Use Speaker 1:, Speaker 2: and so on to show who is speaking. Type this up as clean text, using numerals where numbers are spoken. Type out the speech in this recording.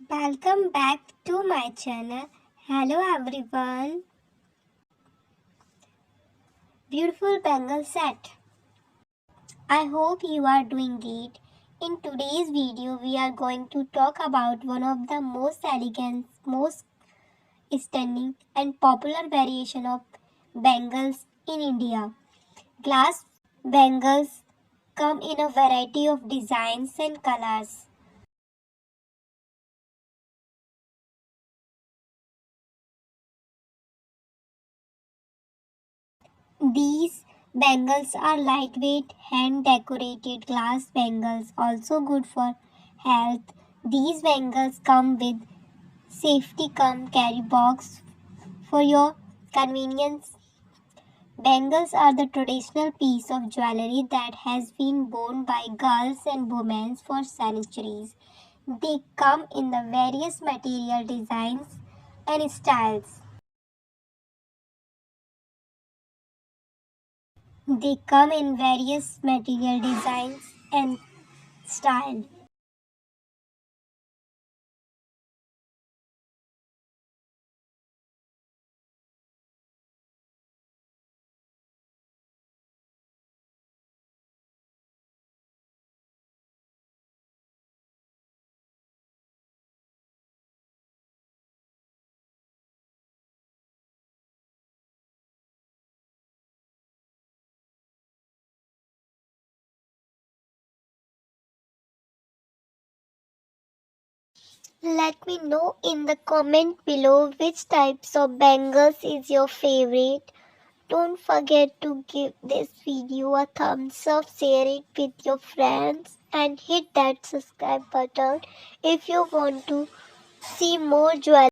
Speaker 1: Welcome back to my channel. Hello everyone. Beautiful bangle set. I hope you are doing great. In today's video, we are going to talk about one of the most elegant, most stunning and popular variation of bangles in India. Glass bangles come in a variety of designs and colors. These bangles are lightweight, hand-decorated glass bangles, also good for health. These bangles come with safety cum carry box for your convenience. Bangles are the traditional piece of jewelry that has been worn by girls and women for centuries. They come in the various material designs and styles. They come in various material designs and style. Let me know in the comment below which types of bangles is your favorite. Don't forget to give this video a thumbs up, share it with your friends and hit that subscribe button if you want to see more jewelry.